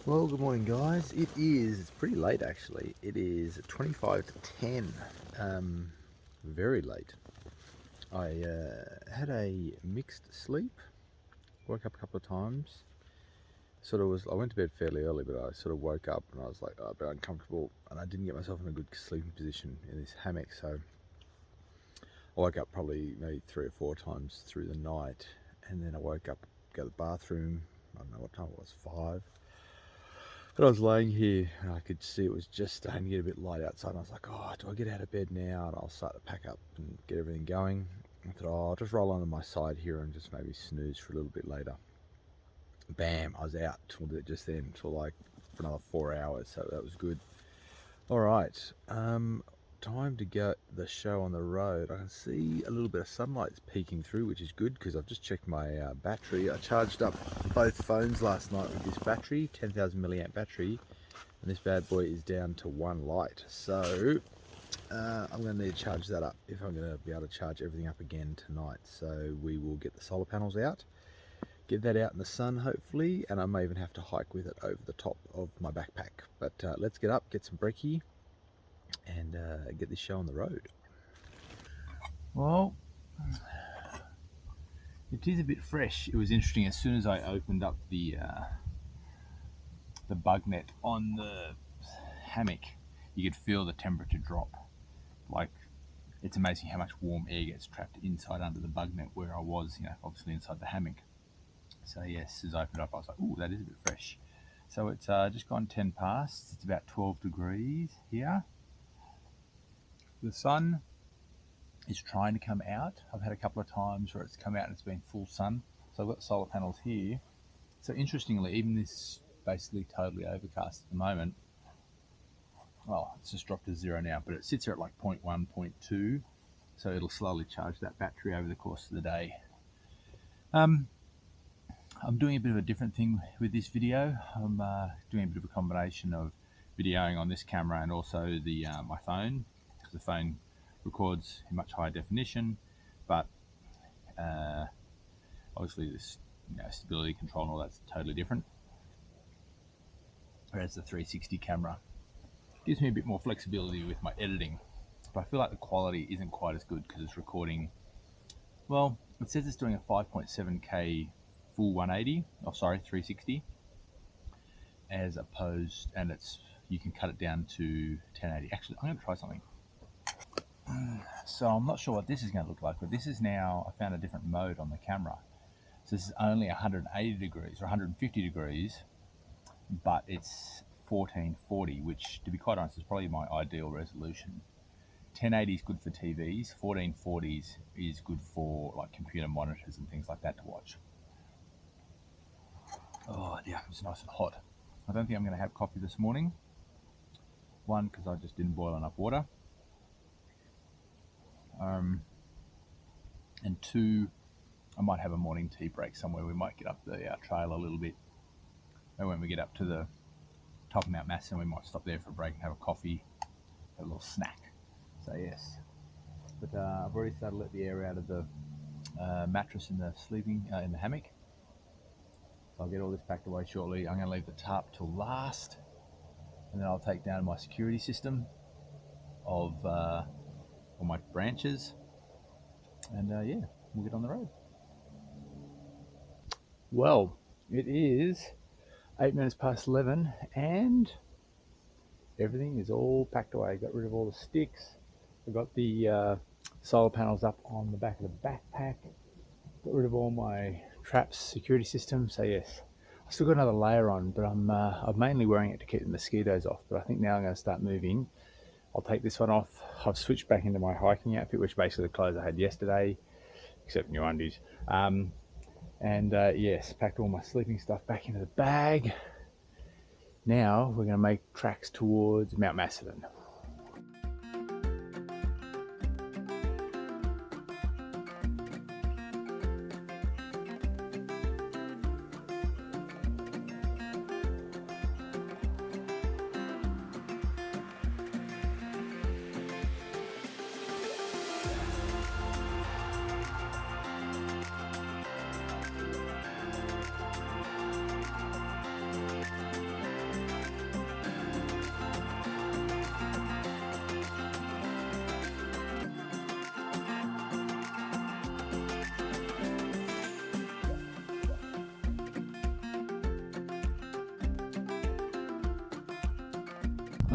Well, good morning, guys. It's pretty late actually. It is 25 to 10. Very late. I had a mixed sleep. Woke up a couple of times. I went to bed fairly early, but I sort of woke up and I was like, a bit uncomfortable, and I didn't get myself in a good sleeping position in this hammock. So I woke up probably maybe 3 or 4 times through the night, and then I woke up, go to the bathroom. I don't know what time it was, 5. But I was laying here and I could see it was just starting to get a bit light outside, and I was like, oh, do I get out of bed now? And I'll start to pack up and get everything going. I thought, oh, I'll just roll onto my side here and just maybe snooze for a little bit later. Bam, I was out till just then, for another 4 hours, so that was good. All right, time to get the show on the road. I can see a little bit of sunlight's peeking through, which is good because I've just checked my battery. I charged up both phones last night with this battery, 10,000 milliamp battery, and this bad boy is down to 1 light. So I'm going to need to charge that up if I'm going to be able to charge everything up again tonight. So we will get the solar panels out, get that out in the sun hopefully, and I may even have to hike with it over the top of my backpack. But let's get up, get some brekkie, and get this show on the road. Well, it is a bit fresh. It was interesting, as soon as I opened up the bug net on the hammock, you could feel the temperature drop. Like, it's amazing how much warm air gets trapped inside under the bug net where I was, obviously inside the hammock. So yes, as I opened up, I was like, ooh, that is a bit fresh. So it's just gone 10 past. It's about 12 degrees here. The sun is trying to come out. I've had a couple of times where it's come out and it's been full sun. So I've got solar panels here. So interestingly, even this basically totally overcast at the moment, well, it's just dropped to 0 now, but it sits there at like 0.1, 0.2. So it'll slowly charge that battery over the course of the day. I'm doing a bit of a different thing with this video. I'm doing a bit of a combination of videoing on this camera and also the my phone, because the phone records in much higher definition, but obviously this stability control and all that's totally different. Whereas the 360 camera gives me a bit more flexibility with my editing, but I feel like the quality isn't quite as good because it's recording. Well, it says it's doing a 5.7K full 180. Oh, sorry, 360. As opposed, and you can cut it down to 1080. Actually, I'm going to try something. So I'm not sure what this is going to look like, but this is now, I found a different mode on the camera. So this is only 180 degrees or 150 degrees, but it's 1440, which, to be quite honest, is probably my ideal resolution. 1080 is good for TVs, 1440 is good for like computer monitors and things like that to watch. Oh yeah, it's nice and hot. I don't think I'm going to have coffee this morning. One, because I just didn't boil enough water. And two, I might have a morning tea break somewhere. We might get up the trail a little bit. And when we get up to the top of Mount Macedon, we might stop there for a break and have a coffee, have a little snack. So yes. But I've already started to let the air out of the mattress in the in the hammock. So I'll get all this packed away shortly. I'm going to leave the tarp till last, and then I'll take down my security system of all my branches, and yeah, we'll get on the road. Well, it is 8 minutes past 11, and everything is all packed away. Got rid of all the sticks. I got the solar panels up on the back of the backpack. Got rid of all my traps, security system. So yes, I've still got another layer on, but I'm mainly wearing it to keep the mosquitoes off. But I think now I'm going to start moving. I'll take this one off. I've switched back into my hiking outfit, which basically the clothes I had yesterday, except new undies. Yes, packed all my sleeping stuff back into the bag. Now we're going to make tracks towards Mount Macedon.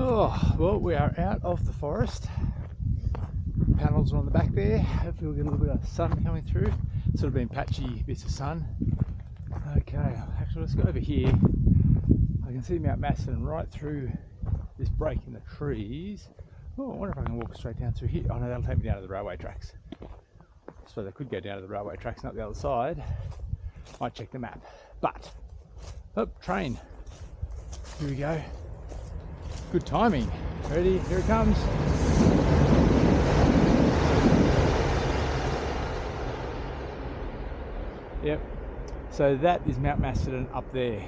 Oh, well, we are out of the forest. Panels are on the back there. Hopefully we'll get a little bit of sun coming through. Sort of been patchy bits of sun. Okay, actually let's go over here. I can see Mount Macedon right through this break in the trees. Oh, I wonder if I can walk straight down through here. Oh no, that'll take me down to the railway tracks. So I could go down to the railway tracks and up the other side. Might check the map. But, oh, train. Here we go. Good timing. Ready? Here it comes. Yep. So that is Mount Macedon up there.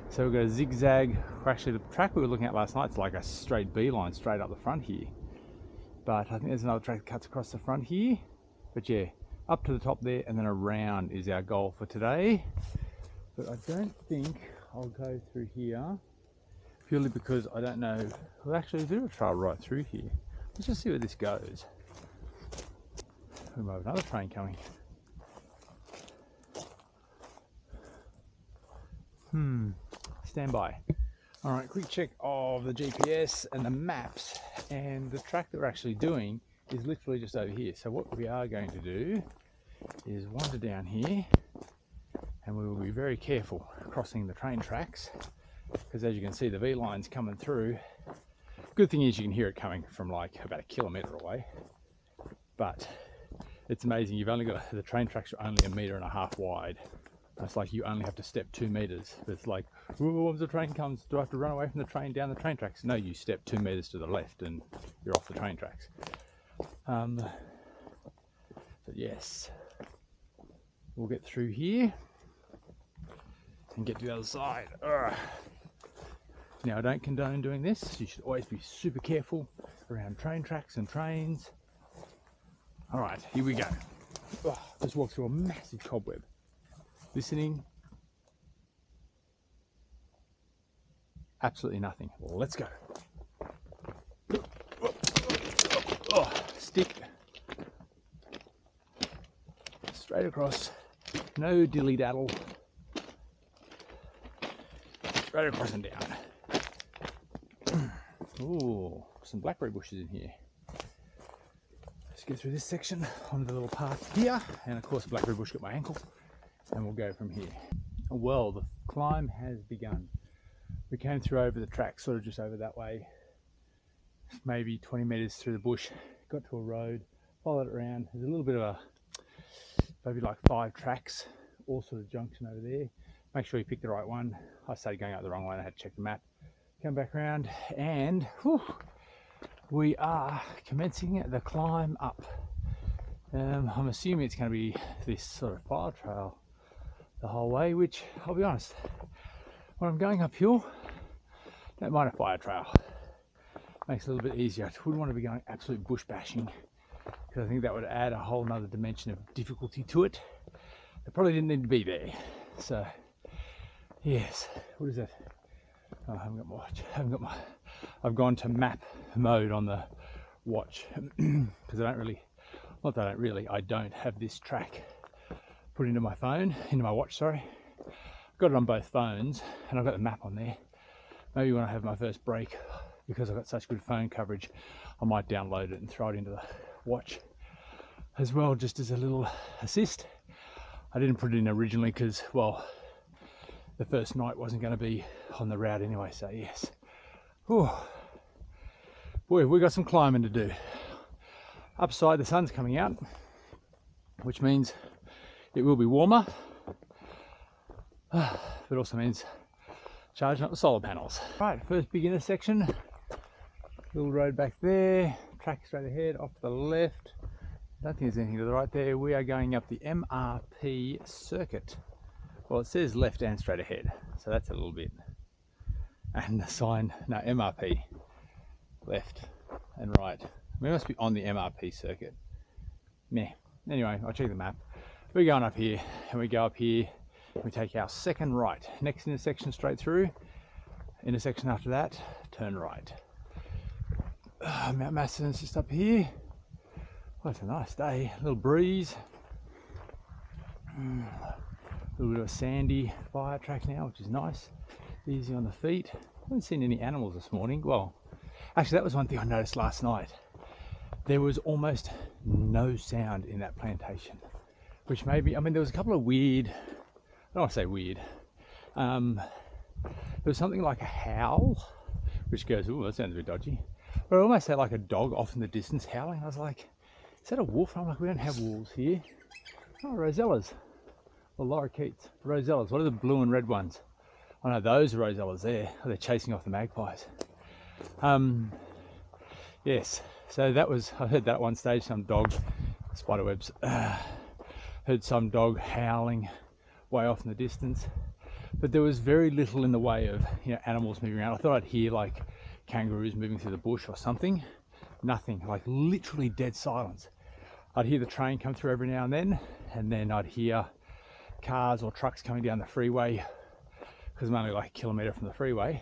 So we've got a zigzag. Actually, the track we were looking at last night is like a straight beeline straight up the front here. But I think there's another track that cuts across the front here. But yeah, up to the top there and then around is our goal for today. But I don't think I'll go through here, purely because I don't know. Well, actually, there's a trail right through here. Let's just see where this goes. We might have another train coming. Stand by. All right, quick check of the GPS and the maps, and the track that we're actually doing is literally just over here. So what we are going to do is wander down here, and we will be very careful crossing the train tracks, because as you can see the V line's coming through. Good thing is you can hear it coming from like about 1 kilometre away, but it's amazing. You've only got, the train tracks are only 1.5 meters wide. It's like you only have to step 2 meters. It's like, oh, if the train comes, do I have to run away from the train down the train tracks? No, you step 2 meters to the left and you're off the train tracks. But yes, we'll get through here and get to the other side. Ugh. Now, I don't condone doing this. You should always be super careful around train tracks and trains. All right, here we go. Ugh, just walk through a massive cobweb. Listening, absolutely nothing. Let's go. Oh, stick straight across, no dilly daddle, straight across and down. Ooh, some blackberry bushes in here. Let's get through this section onto the little path here, and of course a blackberry bush got my ankle. And we'll go from here. Well, the climb has begun. We came through over the track, sort of just over that way, maybe 20 meters through the bush, got to a road, followed it around. There's a little bit of a, maybe like 5 tracks, all sort of junction over there. Make sure you pick the right one. I started going up the wrong way and I had to check the map. Come back around and whew, we are commencing the climb up. I'm assuming it's going to be this sort of fire trail the whole way, which I'll be honest, when I'm going uphill, don't mind a fire trail. Makes it a little bit easier. I wouldn't want to be going absolute bush bashing, because I think that would add a whole nother dimension of difficulty to it. It probably didn't need to be there. So yes, what is that? Oh, I haven't got my watch. I've gone to map mode on the watch because I don't have this track put into my phone, into my watch, sorry. I've got it on both phones and I've got the map on there. Maybe when I have my first break, because I've got such good phone coverage, I might download it and throw it into the watch as well, just as a little assist. I didn't put it in originally because, well, the first night wasn't going to be on the route anyway, so yes. Whew. Boy, we've got some climbing to do. Upside, the sun's coming out, which means it will be warmer, but also means charging up the solar panels. Right, first beginner section, little road back there, track straight ahead, off to the left. Don't think there's anything to the right there. We are going up the MRP circuit. Well, it says left and straight ahead, so that's a little bit. And the sign, no, MRP, left and right. We must be on the MRP circuit. Meh. Anyway, I'll check the map. We're going up here, and we go up here, we take our second right. Next intersection straight through, intersection after that, turn right. Mount Macedon's just up here. Well, it's a nice day, a little breeze. A little bit of a sandy fire track now, which is nice. Easy on the feet. haven't seen any animals this morning. Well, actually that was one thing I noticed last night. There was almost no sound in that plantation, which made me, I mean, there was a couple of weird, I don't want to say weird, there was something like a howl, which goes, oh, that sounds a bit dodgy. But I almost sounded like a dog off in the distance howling. I was like, is that a wolf? I'm like, we don't have wolves here. Oh, rosellas, or lorikeets. Rosellas, what are the blue and red ones? Oh no, those are rosellas there. Oh, they're chasing off the magpies. Yes, so that was, I heard that at one stage, some dog, spiderwebs, heard some dog howling way off in the distance. But there was very little in the way of, you know, animals moving around. I thought I'd hear like kangaroos moving through the bush or something. Nothing, like literally dead silence. I'd hear the train come through every now and then I'd hear cars or trucks coming down the freeway, because I'm only like a kilometre from the freeway.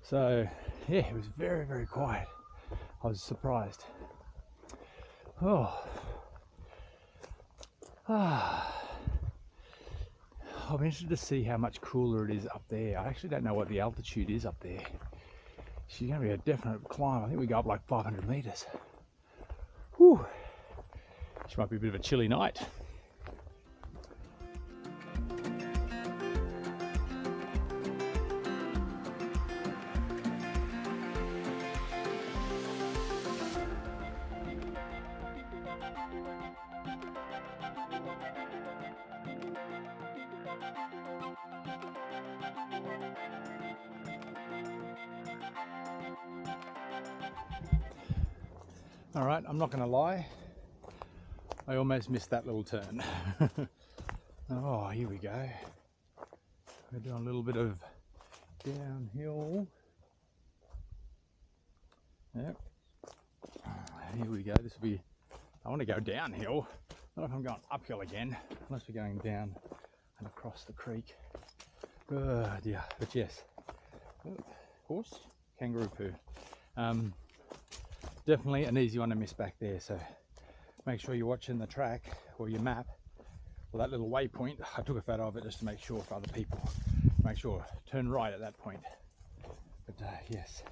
So yeah, it was very, very quiet. I was surprised. Oh. I'm interested to see how much cooler it is up there. I actually don't know what the altitude is up there. It's going to be a definite climb. I think we go up like 500 metres. Whew. Which might be a bit of a chilly night. All right, I'm not going to lie, I almost missed that little turn. Oh, here we go. We're doing a little bit of downhill. Yep. Here we go. This will be, I want to go downhill. I don't know if I'm going uphill again, unless we're going down and across the creek. Oh dear, but yes. Oh, horse, kangaroo poo. Definitely an easy one to miss back there, so make sure you're watching the track or your map or that little waypoint. I took a photo of it just to make sure for other people. Make sure, turn right at that point. But yes,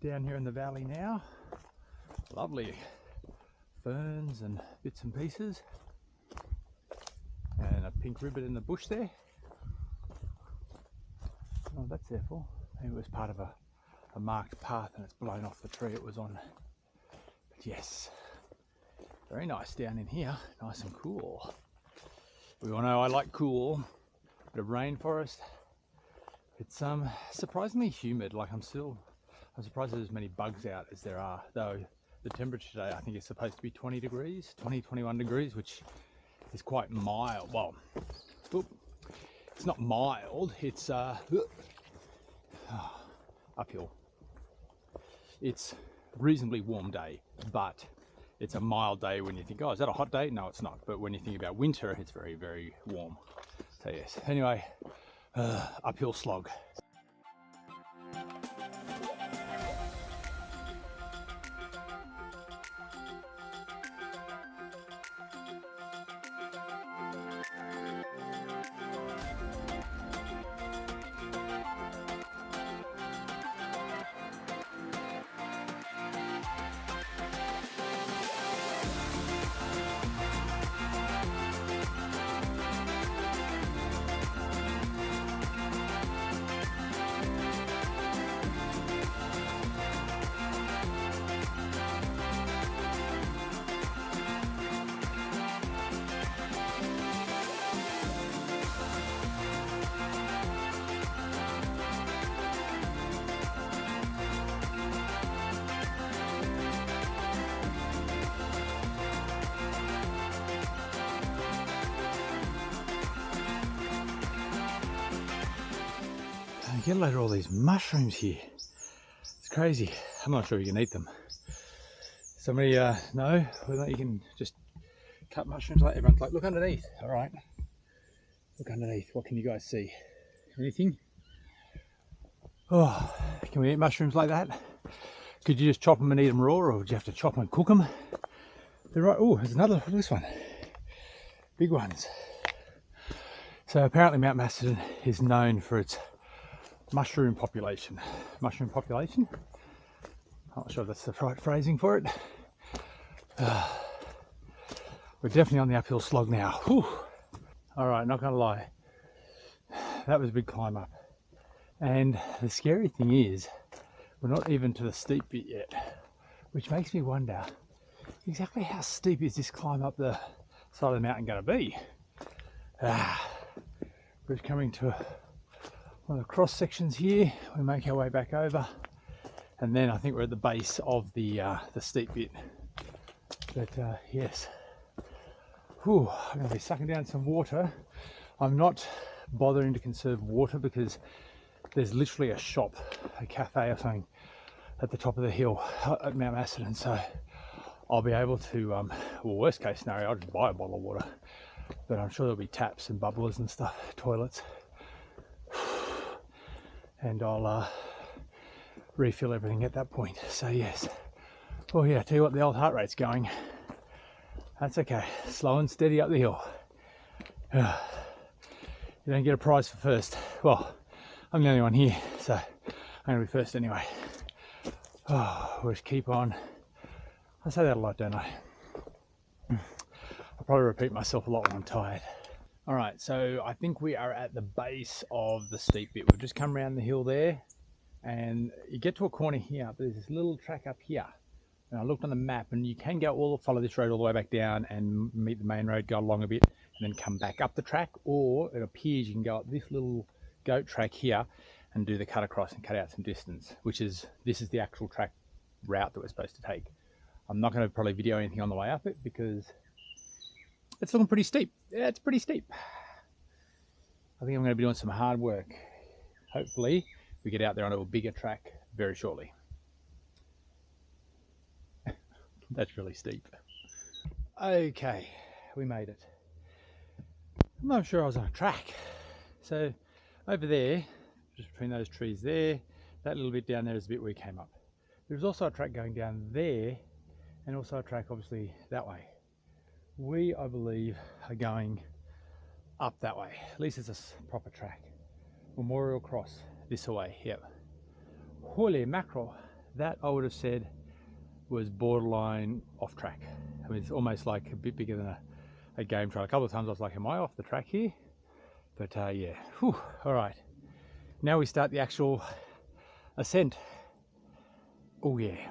down here in the valley now, lovely ferns and bits and pieces, and a pink ribbon in the bush there. Oh, that's there for. Maybe it was part of a marked path and it's blown off the tree it was on. But yes, very nice down in here, nice and cool. We all know I like cool. Bit of rainforest. It's surprisingly humid. Like I'm surprised there's as many bugs out as there are, though the temperature today I think is supposed to be 20 degrees, 21 degrees, which is quite mild. Well, it's not mild, it's uphill. It's reasonably warm day, but it's a mild day when you think, oh, is that a hot day? No, it's not. But when you think about winter, it's very, very warm. So yes, anyway, uphill slog. Get a load of all these mushrooms here. It's crazy. I'm not sure you can eat them. Somebody know whether you can just cut mushrooms like everyone's like, look underneath. All right, look underneath. What can you guys see? Anything? Oh, can we eat mushrooms like that? Could you just chop them and eat them raw, or would you have to chop them and cook them? They're right. Oh, there's another. Look at this one. Big ones. So apparently Mount Macedon is known for its mushroom population. Mushroom population? I'm not sure if that's the right phrasing for it. We're definitely on the uphill slog now. Whew. All right, not gonna lie, that was a big climb up. And the scary thing is, we're not even to the steep bit yet, which makes me wonder exactly how steep is this climb up the side of the mountain going to be. We're coming to one of the cross sections here. We make our way back over, and then I think we're at the base of the steep bit. But yes, whew, I'm going to be sucking down some water. I'm not bothering to conserve water because there's literally a shop, a cafe or something at the top of the hill at Mount Macedon, so I'll be able to, well, worst case scenario, I'll just buy a bottle of water, but I'm sure there'll be taps and bubblers and stuff, toilets, and I'll refill everything at that point. So yes, oh yeah, tell you what, the old heart rate's going. That's okay, slow and steady up the hill. You don't get a prize for first. Well, I'm the only one here, so I'm going to be first anyway. Oh, we'll just keep on. I say that a lot, don't I? I'll probably repeat myself a lot when I'm tired. All right, so I think we are at the base of the steep bit. We've just come around the hill there, and you get to a corner here, but there's this little track up here. And I looked on the map, and you can go follow this road all the way back down and meet the main road, go along a bit, and then come back up the track, or it appears you can go up this little goat track here and do the cut across and cut out some distance, this is the actual track route that we're supposed to take. I'm not going to probably video anything on the way up it because it's looking pretty steep. Yeah, it's pretty steep. I think I'm going to be doing some hard work. Hopefully we get out there onto a bigger track very shortly. That's really steep. Okay, we made it. I'm not sure I was on a track. So over there, just between those trees there, that little bit down there is the bit where we came up. There's also a track going down there, and also a track obviously that way. We, I believe, are going up that way. At least it's a proper track. Memorial Cross this way, yep. Holy mackerel, that I would have said was borderline off track. I mean, it's almost like a bit bigger than a game trail. A couple of times I was like, am I off the track here? But yeah, whew, all right. Now we start the actual ascent. Oh yeah.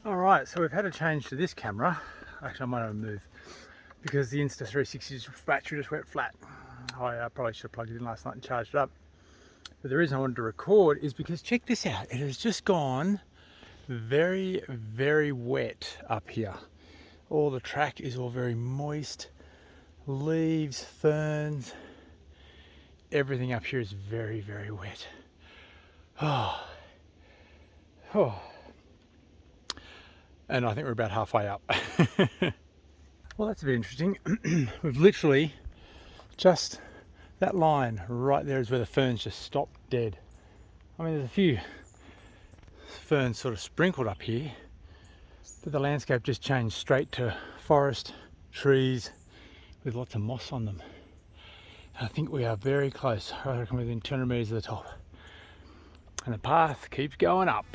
Alright, so we've had a change to this camera. Actually, I might have moved because the Insta360's battery just went flat. I probably should have plugged it in last night and charged it up. But the reason I wanted to record is because check this out. It has just gone very, very wet up here. All the track is all very moist. Leaves, ferns, everything up here is very, very wet. Oh. And I think we're about halfway up. Well, that's a bit interesting. We've literally just, that line right there is where the ferns just stopped dead. I mean, there's a few ferns sort of sprinkled up here, but the landscape just changed straight to forest, trees with lots of moss on them. And I think we are very close. I reckon within 200 meters of the top. And the path keeps going up.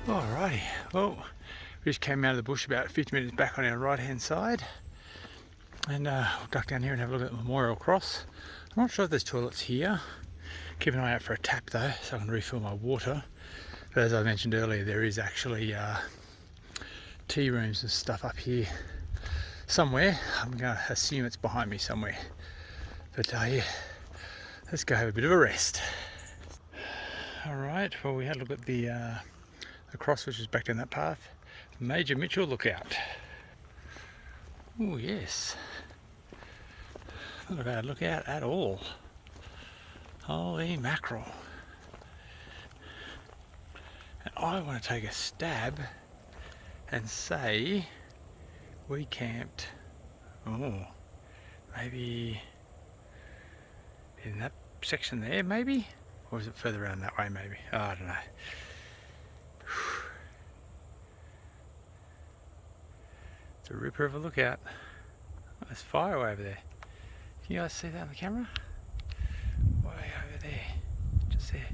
Alrighty, well, we just came out of the bush about 50 metres back on our right hand side, and we'll duck down here and have a look at the Memorial Cross. I'm not sure if there's toilets here. Keep an eye out for a tap though, so I can refill my water. But as I mentioned earlier, there is actually tea rooms and stuff up here somewhere. I'm going to assume it's behind me somewhere. But yeah, let's go have a bit of a rest. Alright, well, we had a look at the cross, which is back down that path. Major Mitchell lookout. Oh yes, not a bad lookout at all. Holy mackerel. And I want to take a stab and say we camped, maybe in that section there maybe? Or is it further around that way maybe? Oh, I don't know. It's a ripper of a lookout. Oh, there's fire over there. Can you guys see that on the camera? Way over there. Just there.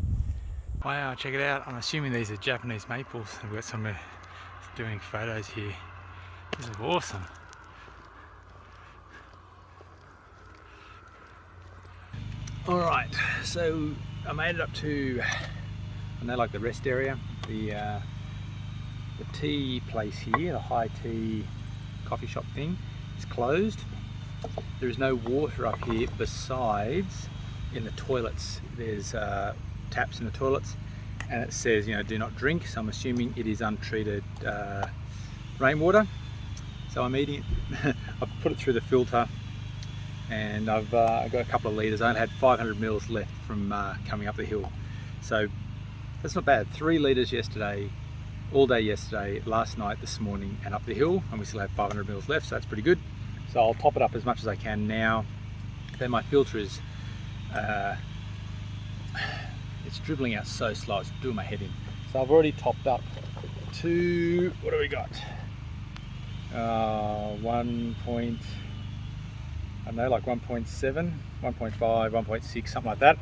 Wow, check it out. I'm assuming these are Japanese maples. I've got someone doing photos here. This is awesome. Alright, so I made it up to, I know, like the rest area, the tea place here, the high tea coffee shop thing is closed. There is no water up here besides in the toilets. There's taps in the toilets, and it says, you know, do not drink, so I'm assuming it is untreated rainwater. So I'm eating it. I've put it through the filter, and I've got a couple of litres. I only had 500 mils left from coming up the hill, so that's not bad. 3 litres yesterday, all day yesterday, last night, this morning, and up the hill, and we still have 500 mils left, so that's pretty good. So I'll top it up as much as I can now. Then my filter is it's dribbling out so slow, it's doing my head in. So I've already topped up to, what do we got? 1.7, like 1.7, 1.5, 1.6, something like that.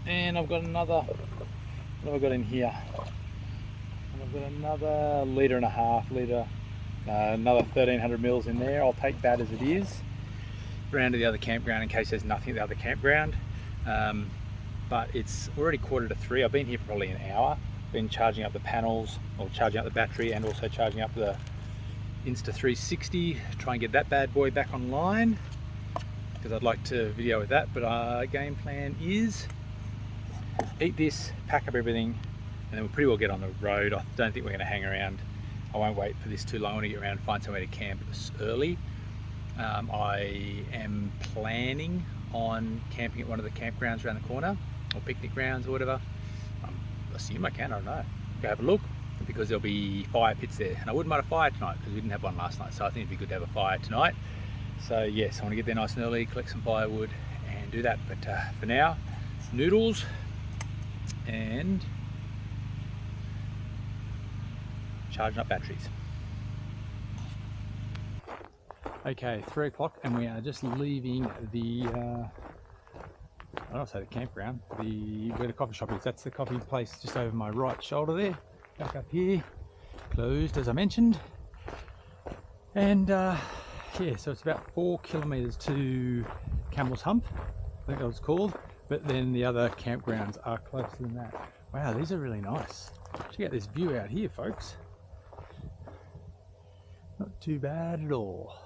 And I've got another, what have I got in here? And I've got another litre and a half, another 1300 mils in there. I'll take that as it is. Round to the other campground in case there's nothing at the other campground. But it's already 2:45. I've been here for probably an hour. Been charging up the panels, or charging up the battery, and also charging up the Insta360. Try and get that bad boy back online, because I'd like to video with that. But our game plan is eat this, pack up everything, and then we'll pretty well get on the road. I don't think we're going to hang around. I won't wait for this too long. I want to get around and find somewhere to camp early. I am planning on camping at one of the campgrounds around the corner, or picnic grounds or whatever. I assume I can, I don't know. Go have a look, because there'll be fire pits there, and I wouldn't mind a fire tonight because we didn't have one last night, so I think it'd be good to have a fire tonight. So yes, I want to get there nice and early, collect some firewood and do that. But for now, it's noodles and charging up batteries. Okay, 3 o'clock, and we are just leaving the I don't say the campground, where the coffee shop is. That's the coffee place just over my right shoulder there. Back up here, closed as I mentioned. And yeah, so it's about 4 kilometres to Camel's Hump, I think that was called. But then the other campgrounds are closer than that. Wow, these are really nice. Check out this view out here, folks. Not too bad at all.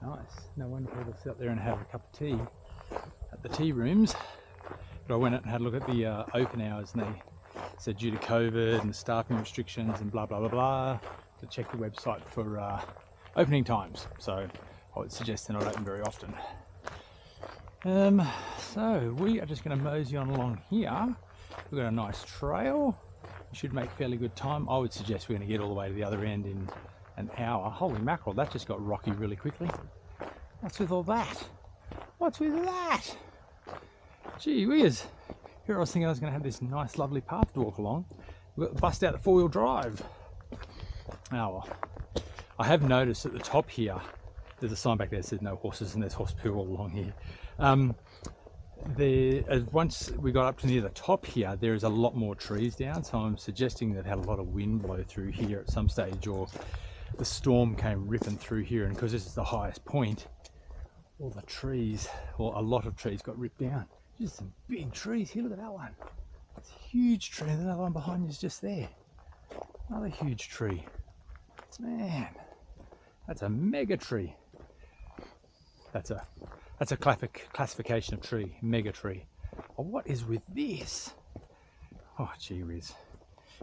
Nice. No wonder people sit up there and have a cup of tea at the tea rooms. But I went out and had a look at the open hours, and they said due to COVID and staffing restrictions and blah blah blah blah, to check the website for opening times. So I would suggest they're not open very often. So we are just going to mosey on along here. We've got a nice trail. We should make fairly good time. I would suggest we're going to get all the way to the other end in an hour. Holy mackerel, that just got rocky really quickly. What's with all that? What's with that? Gee whiz. Here I was thinking I was going to have this nice lovely path to walk along. We've got to bust out the four-wheel drive. Oh well. I have noticed at the top here, there's a sign back there that says no horses, and there's horse poo all along here. Once we got up to near the top here, there is a lot more trees down, so I'm suggesting that had a lot of wind blow through here at some stage, or the storm came ripping through here, and because this is the highest point, all the trees, or a lot of trees, got ripped down. Just some big trees here. Look at that one. It's a huge tree. And another one behind you is just there. Another huge tree. Man, that's a mega tree. That's a classification of tree, mega tree. Oh, what is with this? Oh, gee whiz.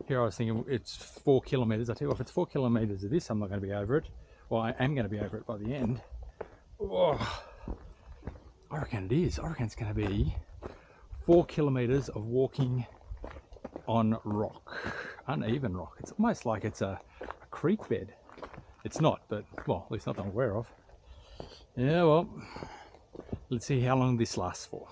Here I was thinking it's 4 kilometers. I tell you what, if it's 4 kilometers of this, I'm not going to be over it. Well, I am going to be over it by the end. Oh, I reckon it is. I reckon it's going to be 4 kilometers of walking on rock, uneven rock. It's almost like it's a creek bed. It's not, but well, at least not that I'm aware of. Yeah, well, let's see how long this lasts for.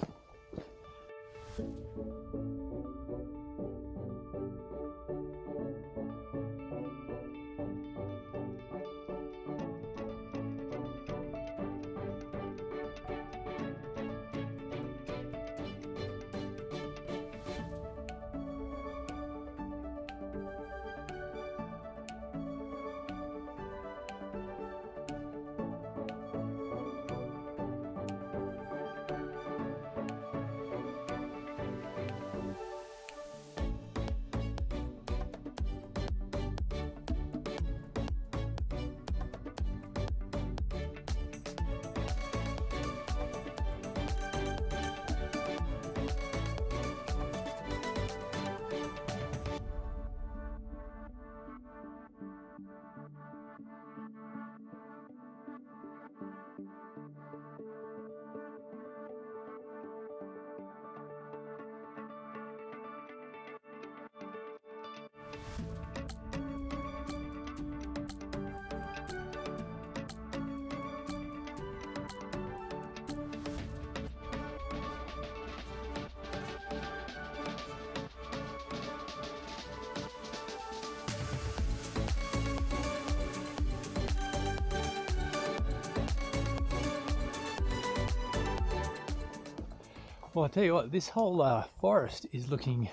Well, I tell you what, this whole forest is looking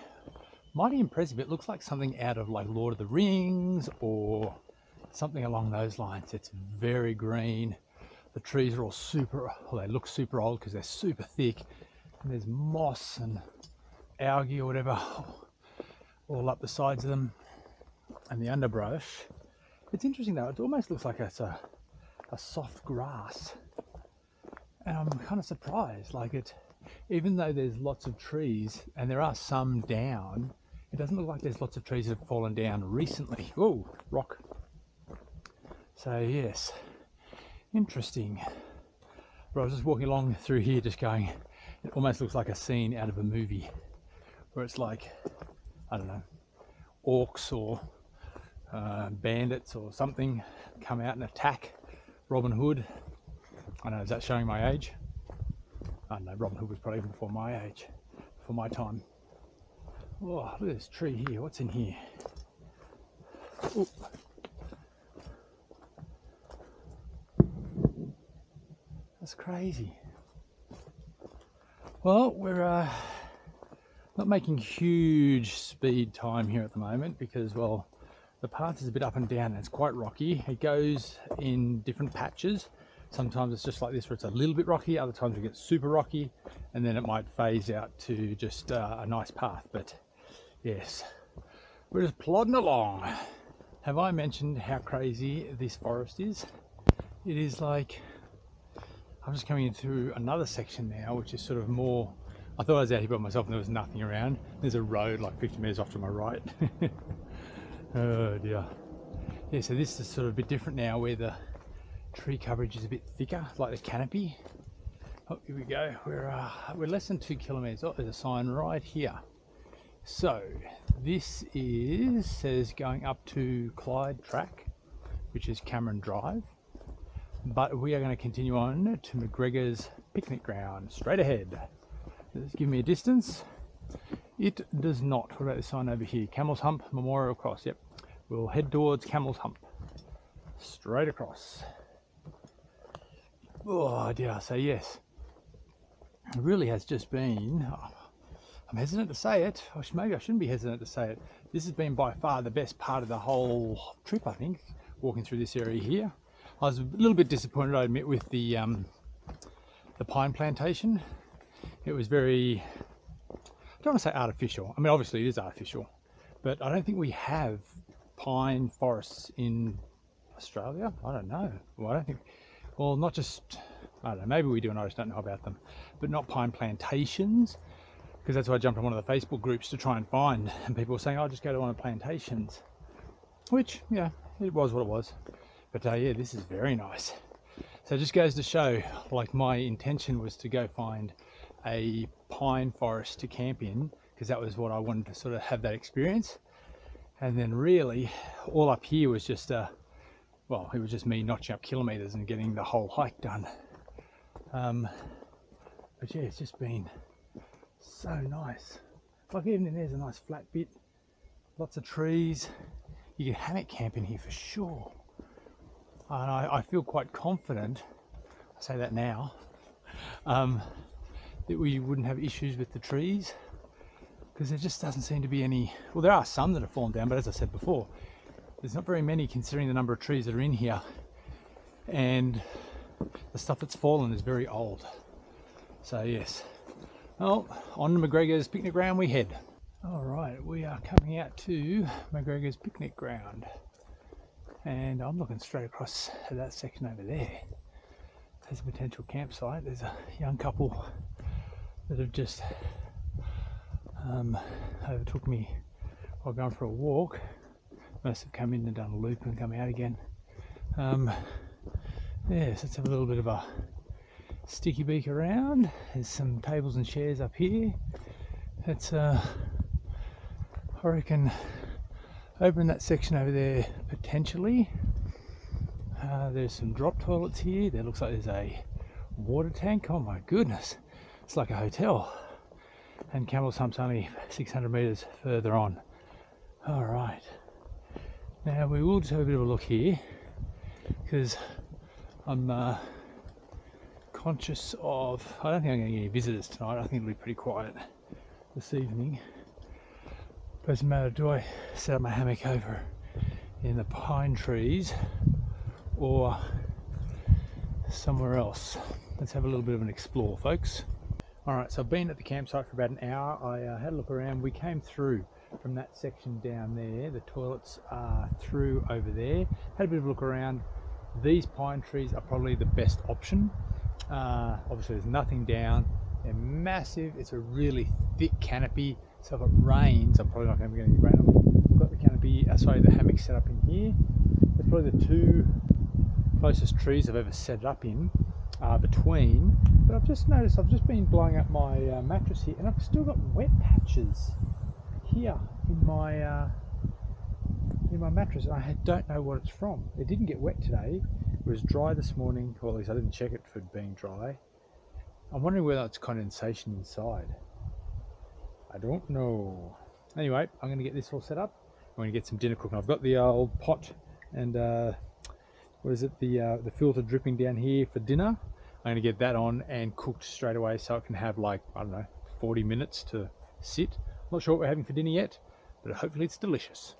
mighty impressive. It looks like something out of like Lord of the Rings or something along those lines. It's very green. The trees are all super, well, they look super old because they're super thick. And there's moss and algae or whatever all up the sides of them, and the underbrush. It's interesting though, it almost looks like it's a soft grass. And I'm kind of surprised, like it, even though there's lots of trees, and there are some down, it doesn't look like there's lots of trees that have fallen down recently. Oh, rock. So yes, interesting. But I was just walking along through here just going, it almost looks like a scene out of a movie where it's like, I don't know, orcs or bandits or something come out and attack Robin Hood. I don't know, is that showing my age? I don't know, Robin Hood was probably even before my age, before my time. Oh, look at this tree here. What's in here? Ooh. That's crazy. Well, we're not making huge speed time here at the moment because, well, the path is a bit up and down and it's quite rocky. It goes in different patches. Sometimes it's just like this where it's a little bit rocky, other times it gets super rocky, and then it might phase out to just a nice path. But yes, we're just plodding along. Have I mentioned how crazy this forest is? It is like, I'm just coming into another section now, which is sort of more, I thought I was out here by myself and there was nothing around. There's a road like 50 meters off to my right. Oh dear. Yeah, so this is sort of a bit different now where the tree coverage is a bit thicker, like the canopy. Oh, here we go. We're less than 2 kilometers. Oh, there's a sign right here. So this says going up to Clyde Track, which is Cameron Drive. But we are going to continue on to McGregor's picnic ground straight ahead. Just give me a distance. It does not. What about this sign over here? Camel's Hump Memorial Cross. Yep. We'll head towards Camel's Hump. Straight across. Oh, did I say yes? It really has just been... I'm hesitant to say it. Maybe I shouldn't be hesitant to say it. This has been by far the best part of the whole trip, I think, walking through this area here. I was a little bit disappointed, I admit, with the pine plantation. It was very, I don't want to say artificial. I mean, obviously it is artificial, but I don't think we have pine forests in Australia. I don't know. Well, I don't think, well, not just, I don't know, maybe we do and I just don't know about them, but not pine plantations. Because that's why I jumped on one of the Facebook groups to try and find, and people were saying, "Oh, just go to one of the plantations," which, yeah, it was what it was. But yeah, this is very nice. So it just goes to show, like, my intention was to go find a pine forest to camp in, because that was what I wanted to sort of have that experience. And then really, all up here was just well, it was just me notching up kilometers and getting the whole hike done. But yeah, it's just been so nice. Like, even in there's a nice flat bit, lots of trees. You can hammock camp in here for sure. And I feel quite confident, I say that now, that we wouldn't have issues with the trees, because there just doesn't seem to be any. Well, there are some that have fallen down, but as I said before, there's not very many considering the number of trees that are in here, and the stuff that's fallen is very old. So yes. Well, on to McGregor's picnic ground we head. All right, we are coming out to McGregor's picnic ground, and I'm looking straight across at that section over there. There's a potential campsite. There's a young couple that have just overtook me while going for a walk. Must have come in and done a loop and come out again. Yes, let's have a little bit of a sticky beak around. There's some tables and chairs up here. It's I reckon over in that section over there potentially. There's some drop toilets here. There looks like there's a water tank. Oh my goodness, it's like a hotel. And Camel's Hump's only 600 meters further on. All right, now we will just have a bit of a look here, because I'm conscious of, I don't think I'm going to get any visitors tonight. I think it'll be pretty quiet this evening. Doesn't matter, do I set up my hammock over in the pine trees or somewhere else? Let's have a little bit of an explore, folks. Alright, so I've been at the campsite for about an hour. I had a look around. We came through from that section down there. The toilets are through over there. Had a bit of a look around. These pine trees are probably the best option. Obviously there's nothing down. They're massive. It's a really thick canopy, so if it rains, I'm probably not going to get any rain on me. I've got the canopy, the hammock set up in here. That's probably the two closest trees I've ever set it up in between. But I've just noticed, I've just been blowing up my mattress here, and I've still got wet patches here in my mattress. I don't know what it's from. It didn't get wet today. It was dry this morning, or at least I didn't check it for being dry. I'm wondering whether it's condensation inside. I don't know. Anyway, I'm going to get this all set up. I'm going to get some dinner cooking. I've got the old pot and what is it? The filter dripping down here for dinner. I'm going to get that on and cooked straight away, so it can have, like, I don't know, 40 minutes to sit. Not sure what we're having for dinner yet, but hopefully it's delicious.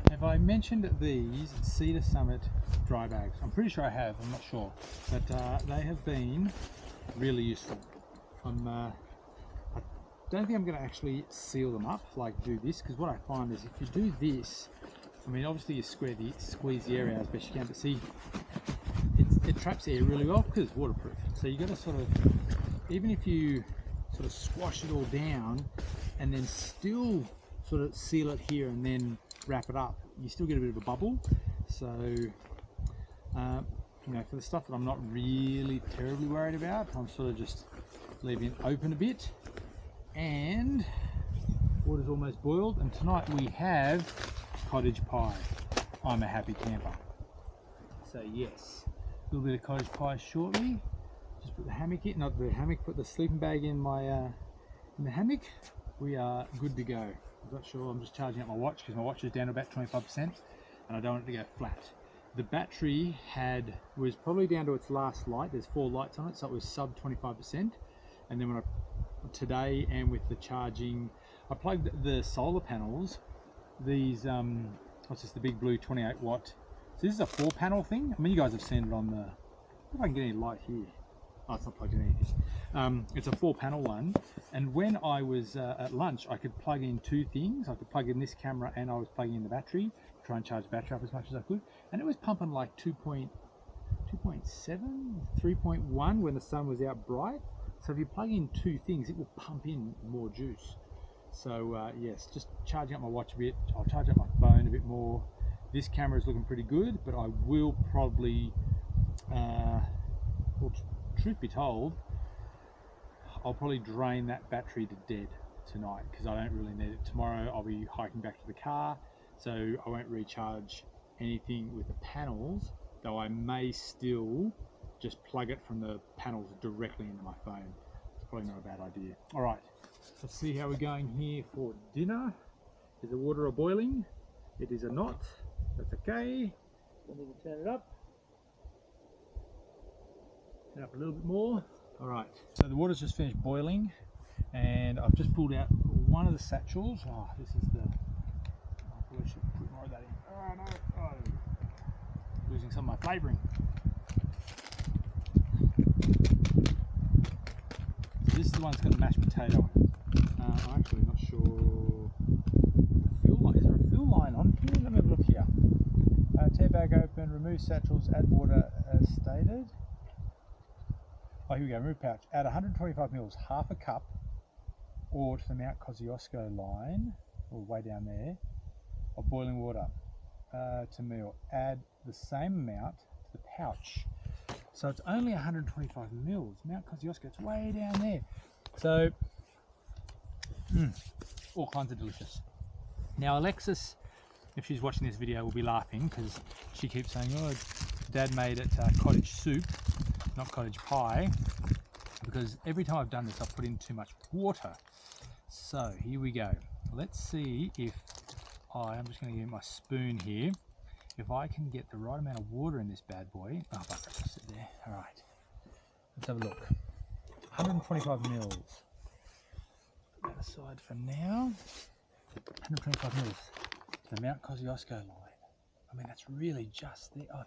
Have I mentioned these Cedar Summit dry bags? I'm pretty sure I have, I'm not sure. But they have been really useful. I don't think I'm going to actually seal them up, like do this, because what I find is if you do this, I mean, obviously you squeeze the air out as best you can, but see, it traps air really well because it's waterproof. So you got to sort of, even if you sort of squash it all down and then still sort of seal it here and then wrap it up, you still get a bit of a bubble. So you know, for the stuff that I'm not really terribly worried about, I'm sort of just leaving it open a bit. And water's almost boiled, and tonight we have cottage pie. I'm a happy camper. So yes, a little bit of cottage pie shortly. Just put the hammock in, not the hammock, put the sleeping bag in my in the hammock. We are good to go. I'm not sure, I'm just charging up my watch because my watch is down to about 25% and I don't want it to go flat. The battery was probably down to its last light. There's 4 lights on it, so it was sub 25%. And then when today and with the charging, I plugged the solar panels, these what's this, the big blue 28 watt. So this is a 4-panel thing. I mean, you guys have seen it on the, if I can get any light here. Oh, it's not plugged in anything. It's a 4-panel one, and when I was at lunch, I could plug in 2 things. I could plug in this camera and I was plugging in the battery, try and charge the battery up as much as I could, and it was pumping like 2.7, 3.1 when the sun was out bright. So if you plug in 2 things, it will pump in more juice. So yes, just charging up my watch a bit. I'll charge up my phone a bit more. This camera is looking pretty good, but I will probably, well, truth be told, I'll probably drain that battery to dead tonight because I don't really need it. Tomorrow I'll be hiking back to the car, so I won't recharge anything with the panels, though I may still just plug it from the panels directly into my phone. It's probably not a bad idea. All right, let's see how we're going here for dinner. Is the water boiling? It is not. That's okay. I need to turn it up. Turn it up a little bit more. All right, so the water's just finished boiling and I've just pulled out one of the satchels. Oh, this is the, I probably should put more of that in. Oh no, oh, losing some of my flavouring. So this is the one that's got the mashed potato in it. I'm actually not sure. Fuel line, is there a fuel line on here? Let me have a look here. Tear bag open, remove satchels, add water as stated. Oh, here we go, remove pouch. Add 125 mils, half a cup, or to the Mount Kosciuszko line, or way down there, of boiling water to meal. Add the same amount to the pouch. So it's only 125 mils. Mount Kosciuszko, it's way down there. So, all kinds of delicious. Now Alexis, if she's watching this video, will be laughing because she keeps saying, oh, Dad made it cottage soup, not cottage pie, because every time I've done this I've put in too much water. So here we go. Let's see if I'm just going to get my spoon here, if I can get the right amount of water in this bad boy. Oh, I'll sit there. All right, let's have a look. 125 mils. Put that aside for now. 125 mils to the Mount Kosciuszko line. I mean, that's really just there. Oh,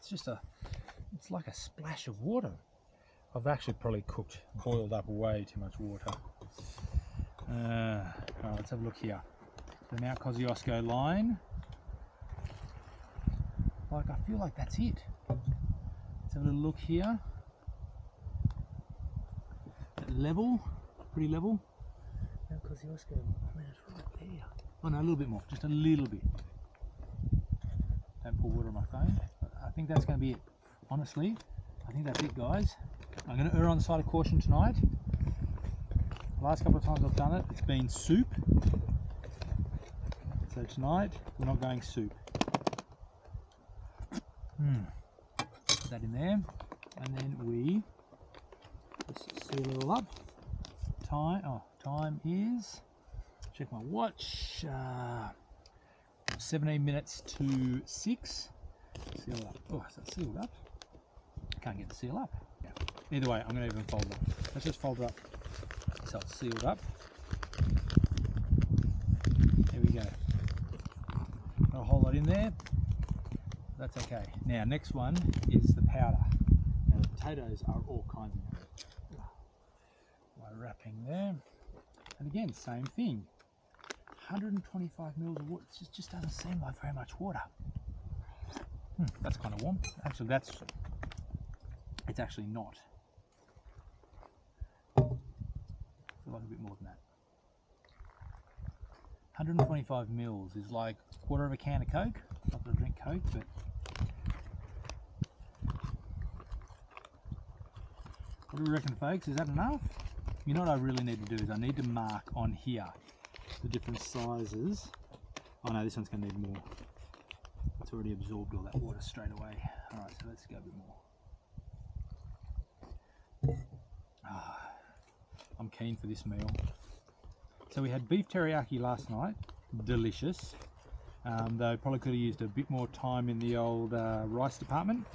it's like a splash of water. I've actually probably boiled up way too much water. All right, let's have a look here. The Mount Kosciuszko line. Like, I feel like that's it. Let's have a little look here. Level, pretty level. Mount Kosciuszko, I mean, it's right there. Oh no, a little bit more, just a little bit. Don't pour water on my phone. I think that's going to be it. Honestly, I think that's it, guys. I'm going to err on the side of caution tonight. The last couple of times I've done it, it's been soup. So tonight, we're not going soup. Put that in there, and then we just seal it all up. Time is, check my watch, 17 minutes to 6. Seal up. Oh, is that sealed up? Can't get the seal up. Yeah. Either way, I'm going to even fold it up. Let's just fold it up so it's sealed up. There we go. Got a whole lot in there. That's okay. Now, next one is the powder. Now, the potatoes are all kinds of yummy. My wrapping there. And again, same thing. 125 mils of water. It just doesn't seem like very much water. That's kind of warm. Actually, it's actually not. feel like a bit more than that. 125 mils is like a quarter of a can of Coke. Not that I drink Coke, but what do we reckon, folks? Is that enough? You know what I really need to do is I need to mark on here the different sizes. Oh no, this one's going to need more. It's already absorbed all that water straight away. Alright, so let's go a bit more. I'm keen for this meal. So we had beef teriyaki last night. Delicious. Though probably could have used a bit more time in the old rice department.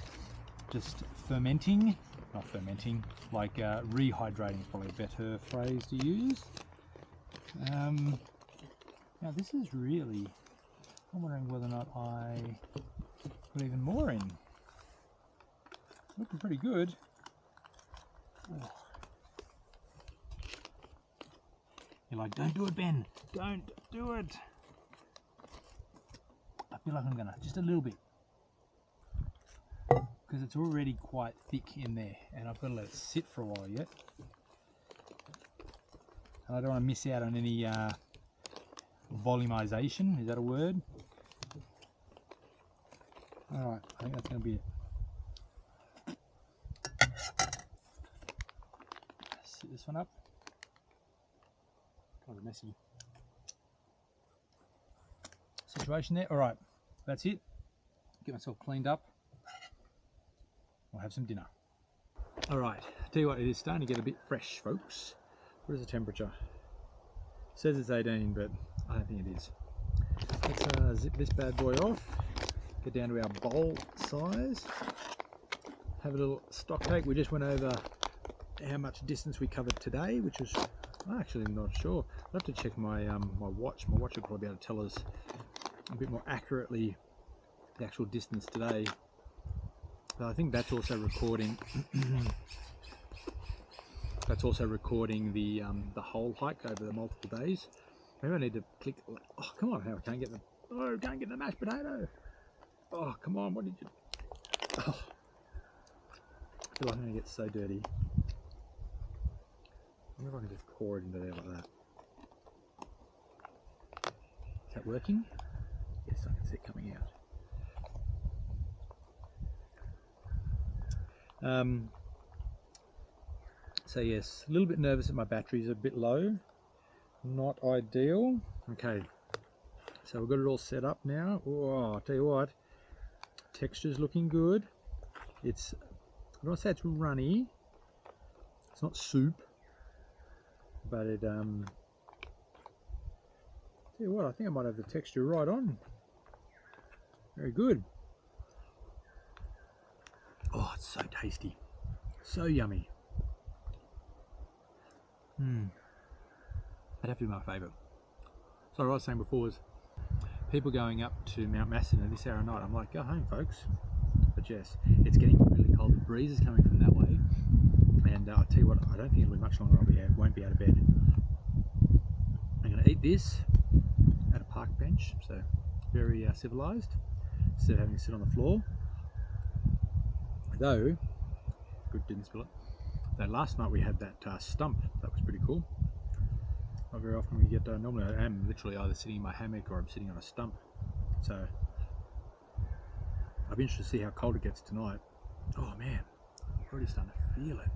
Just fermenting. Not fermenting, like rehydrating is probably a better phrase to use. Now this is really, I'm wondering whether or not I put even more in. Looking pretty good. Oh. You're like, don't do it, Ben. Don't do it. I feel like I'm gonna, just a little bit. Because it's already quite thick in there and I've got to let it sit for a while yet. And I don't want to miss out on any volumization, is that a word? Alright, I think that's going to be it. Sit this one up. Kind of a messy situation there. Alright, that's it. Get myself cleaned up. I'll have some dinner. Alright, tell you what, it is starting to get a bit fresh, folks. What is the temperature? It says it's 18, but I don't think it is. Let's zip this bad boy off, get down to our bowl size, have a little stock take. We just went over how much distance we covered today, which was, I'm actually not sure. I'll have to check my my watch. My watch will probably be able to tell us a bit more accurately the actual distance today. But I think that's also recording. That's also recording the whole hike over the multiple days. Maybe I need to click. Oh, come on! How I can't get the. Oh, can't get the mashed potato. Oh, come on! What did you? Oh, I feel like I'm gonna get so dirty. I wonder if I can just pour it into there like that. Is that working? Yes, I can see it coming out. So yes, a little bit nervous that my battery's a bit low. Not ideal. Okay, so we've got it all set up now. Oh, I'll tell you what, texture's looking good. It's, I don't want to say it's runny. It's not soup, but it, tell you what, I think I might have the texture right on. Very good. Oh, it's so tasty. So yummy. That'd have to be my favourite. So what I was saying before was people going up to Mount Macedon at this hour of night. I'm like, go home, folks. But yes, it's getting really cold. The breeze is coming from that way. And I'll tell you what, I don't think it'll be much longer. Won't be out of bed. I'm going to eat this at a park bench, so very civilised, instead of having to sit on the floor. Though, good, didn't spill it. Though last night we had that stump. That was pretty cool. Not very often we get, normally I am literally either sitting in my hammock or I'm sitting on a stump. So I'll be interested to see how cold it gets tonight. Oh man, I'm already starting to feel it.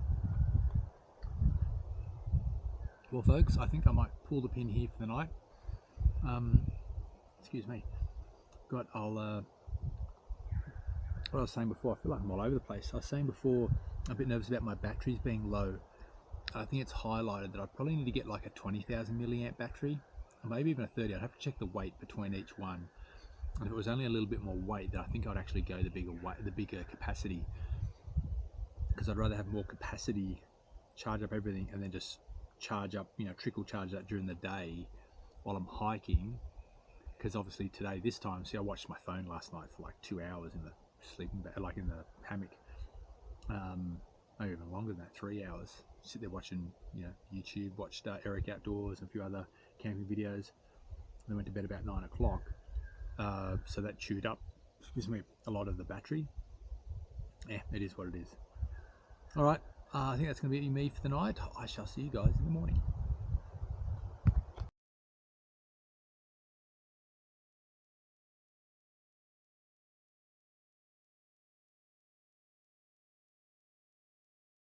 Well folks, I think I might pull the pin here for the night. Excuse me. What I was saying before, I feel like I'm all over the place. I was saying before, I'm a bit nervous about my batteries being low. I think it's highlighted that I probably need to get like a 20,000 milliamp battery, or maybe even a 30. I'd have to check the weight between each one. And if it was only a little bit more weight, then I think I'd actually go the bigger weight, the bigger capacity, because I'd rather have more capacity, charge up everything, and then just charge up, you know, trickle charge that during the day while I'm hiking. Because obviously today, this time, see, I watched my phone last night for like 2 hours in the sleeping bag, like in the hammock. Maybe even longer than that, 3 hours. Sit there watching, you know, YouTube, watched Eric Outdoors and a few other camping videos. Then went to bed about 9 o'clock. So that chewed up, excuse me, a lot of the battery. Yeah, it is what it is. All right, I think that's going to be me for the night. I shall see you guys in the morning.